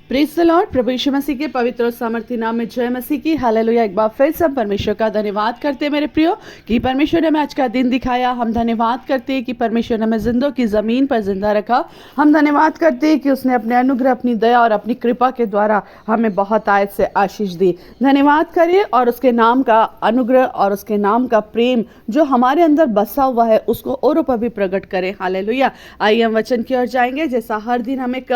Praise the Lord. प्रभु यीशु मसीह के पवित्र और सामर्थी नाम में जय मसीह की। हालेलुया। एक बार फिर से हम परमेश्वर का धन्यवाद करते हैं मेरे प्रियो कि परमेश्वर ने हमें आज का दिन दिखाया। हम धन्यवाद करते हैं कि परमेश्वर ने हमें जिंदों की ज़मीन पर जिंदा रखा। हम धन्यवाद करते हैं कि उसने अपने अनुग्रह, अपनी दया और अपनी कृपा के द्वारा हमें बहुत आयत से आशीष दी। धन्यवाद करिए और उसके नाम का अनुग्रह और उसके नाम का प्रेम जो हमारे अंदर बसा हुआ है उसको औरों पर भी प्रकट करें। हालेलुया। आइए हम वचन की ओर जाएंगे। जैसा हर दिन हम एक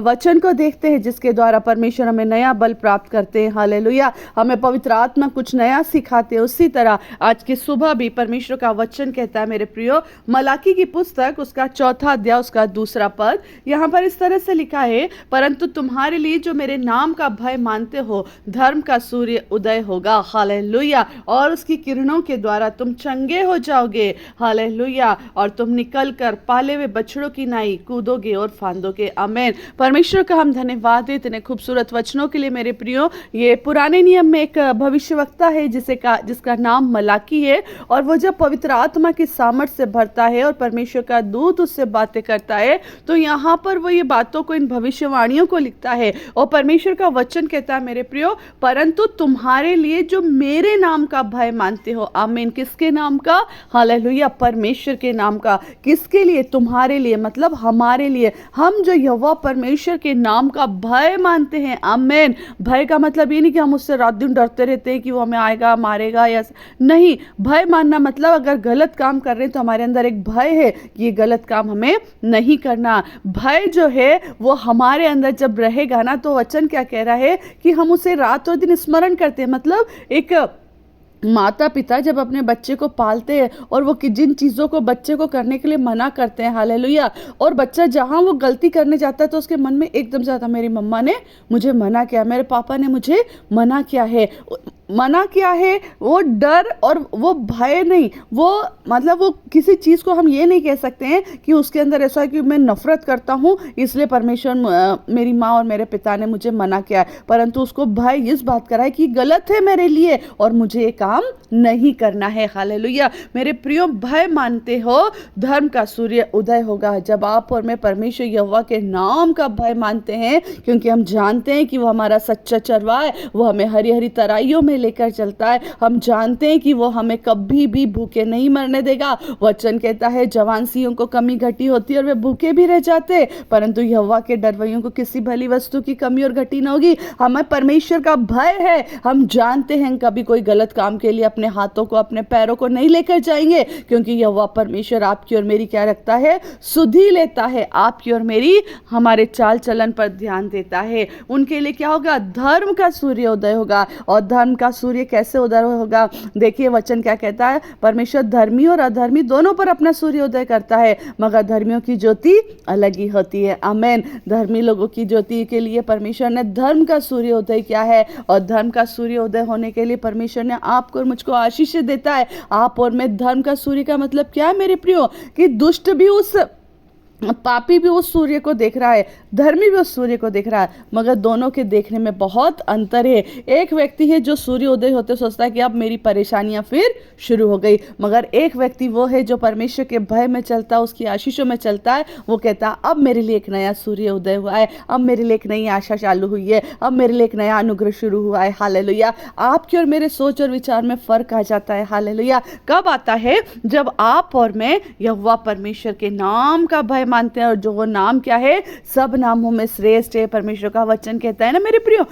वचन को देखते हैं जिसके द्वारा परमेश्वर हमें नया बल प्राप्त करते हैं। हालेलुया। हमें पवित्र आत्मा कुछ नया सिखाते हैं। उसी तरह आज की सुबह भी परमेश्वर का वचन कहता है मेरे प्रियो, मलाकी की पुस्तक उसका 4 अध्याय उसका 2 पद, यहाँ पर इस तरह से लिखा है, परंतु तुम्हारे लिए जो मेरे नाम का भय मानते हो धर्म का सूर्य उदय होगा। हालेलुया। और उसकी किरणों के द्वारा तुम चंगे हो जाओगे। हालेलुया। और तुम निकल कर पाले हुए बछड़ों की नाई कूदोगे और फांदोगे। आमीन। परमेश्वर का हम धन्यवाद दें इतने खूबसूरत वचनों के लिए मेरे प्रियो। ये पुराने नियम में एक भविष्यवक्ता है जिसका नाम मलाकी है, और वो जब पवित्र आत्मा की सामर्थ से भरता है और परमेश्वर का दूत उससे बातें करता है तो यहाँ पर वो ये बातों को, इन भविष्यवाणियों को लिखता है। और परमेश्वर का वचन कहता है मेरे प्रियो, परंतु तुम्हारे लिए जो मेरे नाम का भय मानते हो। आमीन। किसके नाम का? हालेलुया। परमेश्वर के नाम का। किसके लिए? तुम्हारे लिए, मतलब हमारे लिए। हम जो यहोवा परमेश्वर के नाम का भय मानते हैं। आमीन। भय का मतलब ये नहीं कि हम उससे रात दिन डरते रहते हैं कि वो हमें आएगा, मारेगा, या नहीं। भय मानना मतलब अगर गलत काम कर रहे हैं तो हमारे अंदर एक भय है कि ये गलत काम हमें नहीं करना। भय जो है वो हमारे अंदर जब रहेगा ना, तो वचन क्या कह रहा है कि हम उसे रात और दिन स्मरण करते हैं। मतलब एक माता पिता जब अपने बच्चे को पालते हैं और वो जिन चीज़ों को बच्चे को करने के लिए मना करते हैं, हालेलुया, और बच्चा जहाँ वो गलती करने जाता है तो उसके मन में एकदम से आता, मेरी मम्मा ने मुझे मना किया, मेरे पापा ने मुझे मना किया है। मना किया है, वो डर और वो भय नहीं, वो मतलब वो किसी चीज़ को हम ये नहीं कह सकते हैं कि उसके अंदर ऐसा है कि मैं नफरत करता हूँ इसलिए परमेश्वर, मेरी माँ और मेरे पिता ने मुझे मना किया है, परंतु उसको भय इस बात का है कि गलत है मेरे लिए और मुझे ये काम नहीं करना है। हालेलुया। मेरे प्रियो, भय मानते हो धर्म का सूर्य उदय होगा। जब आप और मैं परमेश्वर यहोवा के नाम का भय मानते हैं, क्योंकि हम जानते हैं कि वो हमारा सच्चा चरवाहा है, वो हमें हरी हरी तराइयों में लेकर चलता है। हम जानते हैं कि वो हमें कभी भी भूखे नहीं मरने देगा। वचन कहता है जवान सिंहों को कमी घटी होती है और वे भूखे भी रह जाते, परंतु यहोवा के डरवैयों को किसी भली वस्तु की कमी और घटी न होगी। हमें परमेश्वर का भय है। हम जानते हैं कभी कोई गलत काम के लिए अपने हाथों को, अपने पैरों को नहीं लेकर जाएंगे, क्योंकि यहोवा परमेश्वर आपकी और मेरी क्या रखता है? सुधि लेता है। आपकी और मेरी, हमारे चाल चलन पर ध्यान देता है। उनके लिए क्या होगा? धर्म का सूर्य उदय होगा। और धर्म का सूर्य कैसे उदय होगा? देखिए वचन क्या कहता है, परमेश्वर धर्मी और अधर्मी दोनों पर अपना सूर्य उदय करता है, मगर धर्मियों की ज्योति अलग ही होती है। आमीन। धर्मी लोगों की ज्योति के लिए परमेश्वर ने धर्म का सूर्य उदय किया है, और धर्म का सूर्य उदय होने के लिए परमेश्वर ने आपको और मुझको आशीष देता है। आप और मैं, धर्म का सूर्य का मतलब क्या है मेरे प्रियो? कि दुष्ट भी उस, पापी भी उस सूर्य को देख रहा है, धर्मी भी उस सूर्य को देख रहा है, मगर दोनों के देखने में बहुत अंतर है। एक व्यक्ति है जो सूर्य उदय होते सोचता है कि अब मेरी परेशानियां फिर शुरू हो गई, मगर एक व्यक्ति वो है जो परमेश्वर के भय में चलता है, उसकी आशीषों में चलता है। वो कहता है अब मेरे लिए एक नया सूर्य उदय हुआ है, अब मेरे लिए एक नई आशा चालू हुई है, अब मेरे लिए एक नया अनुग्रह शुरू हुआ है। हालेलुया। आपके और मेरे सोच और विचार में फर्क आ जाता है। हालेलुया। कब आता है? जब आप और मैं यहोवा परमेश्वर के नाम का भय मानते हैं, और जो वो नाम क्या है? सब नामों में श्रेष्ठ है। परमेश्वर का वचन कहता है ना मेरे प्रियो,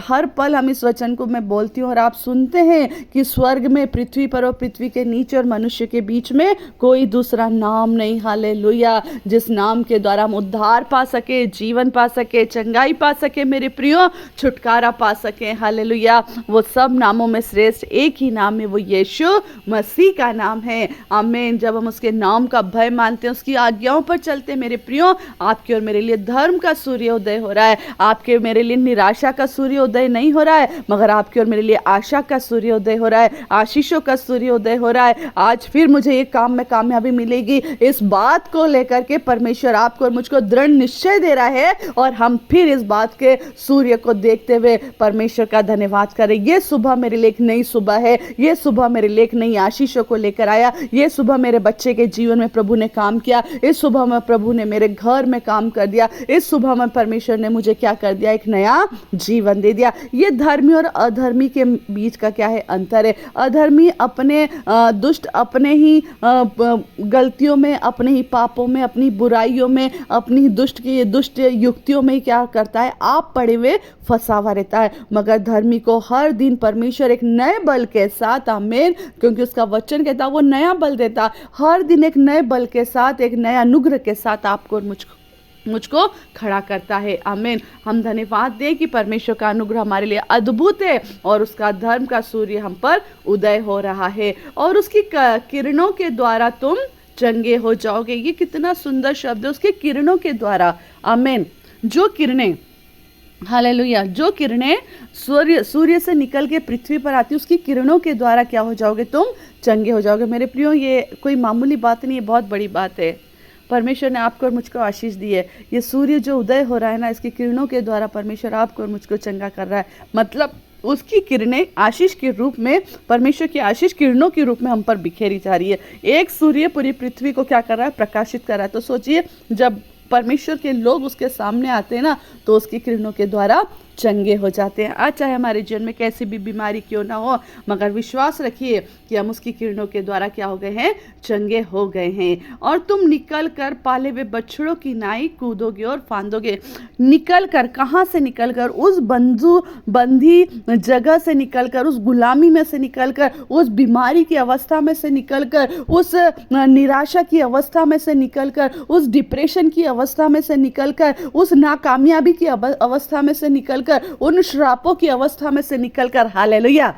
हर पल हम इस वचन को मैं बोलती हूँ और आप सुनते हैं कि स्वर्ग में, पृथ्वी पर और पृथ्वी के नीचे और मनुष्य के बीच में कोई दूसरा नाम नहीं। हालेलुया। जिस नाम के द्वारा हम उद्धार पा सके, जीवन पा सके, चंगाई पा सके मेरे प्रियो, छुटकारा पा सके। हालेलुया। वो सब नामों में श्रेष्ठ एक ही नाम है, वो यीशु मसीह का नाम है। आमीन। जब हम उसके नाम का भय मानते हैं, उसकी आज्ञाओं पर चलते मेरे प्रियो, आपके और मेरे लिए धर्म का सूर्य उदय हो रहा है। आपके मेरे लिए निराशा का सूर्य उदय नहीं हो रहा है, मगर आपके और मेरे लिए आशा का सूर्य उदय हो रहा है, आशीषों का सूर्य उदय हो रहा है। आज फिर मुझे ये काम में कामयाबी मिलेगी, इस बात को लेकर के परमेश्वर आपको और मुझको दृढ़ निश्चय दे रहा है, और हम फिर इस बात के सूर्य को देखते हुए परमेश्वर का धन्यवाद करें। ये सुबह मेरे लिए एक नई सुबह है, ये सुबह मेरे लिए एक नई आशीषों को लेकर आया, ये सुबह मेरे बच्चे के जीवन में प्रभु ने काम किया, इस सुबह में प्रभु ने मेरे घर में काम कर दिया, इस सुबह में परमेश्वर ने मुझे क्या कर दिया, एक नया जीवन दे दिया। ये धर्मी और अधर्मी के बीच का क्या है, अंतर है। अधर्मी अपने दुष्ट अपने ही गलतियों में, अपने ही पापों में, अपनी बुराइयों में, अपनी दुष्ट युक्तियों में क्या करता है, आप पड़े हुए फंसावा रहता है। मगर धर्मी को हर दिन परमेश्वर एक नए बल के साथ, आमीन, क्योंकि उसका वचन कहता है वो नया बल देता, हर दिन एक नए बल के साथ, एक नए अनुग्रह के साथ आपको और मुझको खड़ा करता है। आमीन। हम धन्यवाद दें कि परमेश्वर का अनुग्रह हमारे लिए अद्भुत है और उसका धर्म का सूर्य हम पर उदय हो रहा है और उसकी किरणों के द्वारा तुम चंगे हो जाओगे। ये कितना सुंदर शब्द है, उसके किरणों के द्वारा। आमीन। जो किरणें, हालेलुया, जो किरणें सूर्य से निकल के पृथ्वी पर आती, उसकी किरणों के द्वारा क्या हो जाओगे, तुम चंगे हो जाओगे। मेरे प्रियो, ये कोई मामूली बात नहीं है, बहुत बड़ी बात है। परमेश्वर ने आपको और मुझको आशीष दी है। ये सूर्य जो उदय हो रहा है ना, इसकी किरणों के द्वारा परमेश्वर आपको और मुझको चंगा कर रहा है। मतलब उसकी किरणें आशीष के रूप में, परमेश्वर की आशीष किरणों के रूप में हम पर बिखेरी जा रही है। एक सूर्य पूरी पृथ्वी को क्या कर रहा है, प्रकाशित कर रहा है। तो सोचिए, जब परमेश्वर के लोग उसके सामने आते हैं ना, तो उसकी किरणों के द्वारा चंगे हो जाते हैं। आज चाहे हमारे जीवन में कैसी भी बीमारी क्यों ना हो, मगर विश्वास रखिए कि हम उसकी किरणों के द्वारा क्या हो गए हैं, चंगे हो गए हैं। और तुम निकल कर पाले हुए बछड़ों की नाई कूदोगे और फांदोगे। निकल कर, कहाँ से निकल कर, उस बंदी जगह से निकल कर, उस गुलामी में से निकल कर, उस बीमारी की अवस्था में से निकल कर, उस निराशा की अवस्था में से निकल कर, उस डिप्रेशन की अवस्था में से निकल कर, उस नाकामयाबी की अवस्था में से निकल कर, उन श्रापों की अवस्था में से निकलकर, hallelujah,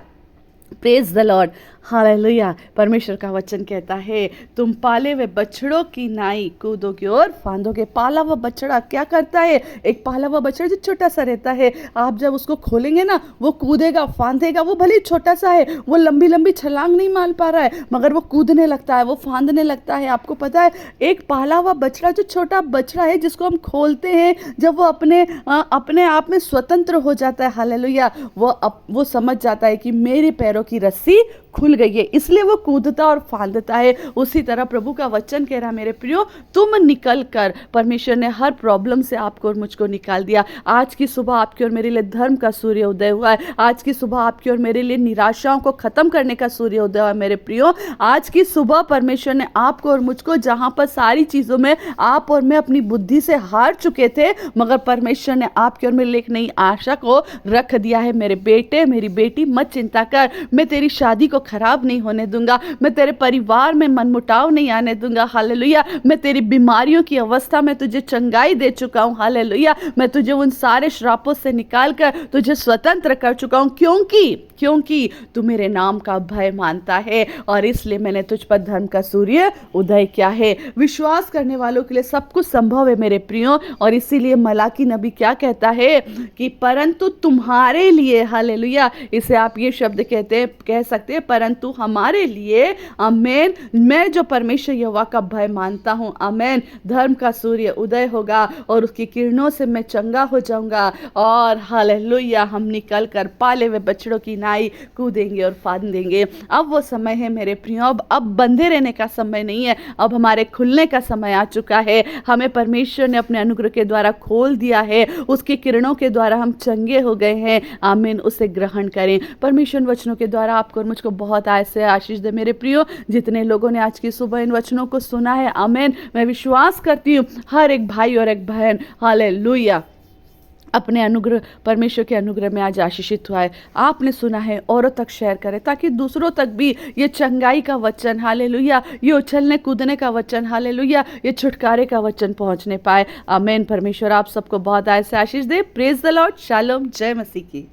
praise the Lord, hallelujah. परमेश्वर का वचन कहता है, तुम पाले हुए बछड़ों की नाई कूदोगे और फांदोगे। पाला हुआ बछड़ा क्या करता है, एक पाला हुआ बछड़ा जो छोटा सा रहता है, आप जब उसको खोलेंगे ना, वो कूदेगा, फांदेगा। वो भले छोटा सा है, वो लंबी लंबी छलांग नहीं मार पा रहा है, मगर वो कूदने लगता है, वो फांदने लगता है। आपको पता है, एक पाला हुआ बछड़ा जो छोटा बछड़ा है, जिसको हम खोलते हैं, जब वो अपने आप में स्वतंत्र हो जाता है, हालेलुया, वो समझ जाता है कि मेरे पैरों की रस्सी खुल गई है, इसलिए वो कूदता और फांदता है। उसी तरह प्रभु का वचन कह रहा, मेरे प्रियो, तुम निकल कर, परमेश्वर ने हर प्रॉब्लम से आपको और मुझको निकाल दिया। आज की सुबह आपकी और मेरे लिए धर्म का सूर्य उदय हुआ है। आज की सुबह आपकी और मेरे लिए निराशाओं को खत्म करने का सूर्य उदय हुआ है। मेरे प्रियो, आज की सुबह परमेश्वर ने आपको और मुझको, जहां पर सारी चीजों में आप और मैं अपनी बुद्धि से हार चुके थे, मगर परमेश्वर ने आपकी और मेरे लिए एक नई आशा को रख दिया है। मेरे बेटे, मेरी बेटी, मत चिंता कर, मैं तेरी शादी को खराब नहीं होने दूंगा, मैं तेरे परिवार में मनमुटाव नहीं आने दूंगा, हालेलुया। मैं तेरी बीमारियों की अवस्था में तुझे चंगाई दे चुका हूं, हालेलुया। मैं तुझे उन सारे श्रापों से निकाल कर तुझे स्वतंत्र कर चुका हूं, क्योंकि तू मेरे नाम का भय मानता है और इसलिए मैंने तुझ पर धर्म का सूर्य उदय किया है। विश्वास करने वालों के लिए सब कुछ संभव है मेरे प्रियो, और इसीलिए मलाकी नबी क्या कहता है कि परंतु तुम्हारे लिए, हालेलुया, इसे आप ये शब्द कह सकते हैं, परंतु हमारे लिए, आमेन, मैं जो परमेश्वर यहोवा का भय मानता हूं, आमेन, धर्म का सूर्य उदय होगा और उसकी किरणों से मैं चंगा हो जाऊंगा और हालेलुया, हम निकल कर पाले हुए बछड़ों की नाई कूदेंगे और फांदेंगे। अब वो समय है मेरे प्रियो, अब बंधे रहने का समय नहीं है, अब हमारे खुलने का समय आ चुका है। हमें परमेश्वर ने अपने अनुग्रह के द्वारा खोल दिया है, उसकी किरणों के द्वारा हम चंगे हो गए हैं, आमीन। उसे ग्रहण करें। परमेश्वर वचनों के द्वारा आपको और मुझको बहुत ऐसे आशीष दे मेरे प्रियो। जितने लोगों ने आज की सुबह इन वचनों को सुना है, आमीन, मैं विश्वास करती हूँ हर एक भाई और एक बहन, हालेलुया, अपने अनुग्रह, परमेश्वर के अनुग्रह में आज आशीषित हुआ है। आपने सुना है, औरों तक शेयर करें ताकि दूसरों तक भी ये चंगाई का वचन, हालेलुया, ये उछलने कूदने का वचन, हालेलुया, ये छुटकारे का वचन पहुंचने पाए। आमीन। परमेश्वर आप सबको बहुत ऐसे आशीष दे। Praise the Lord. शालोम। जय मसीह की।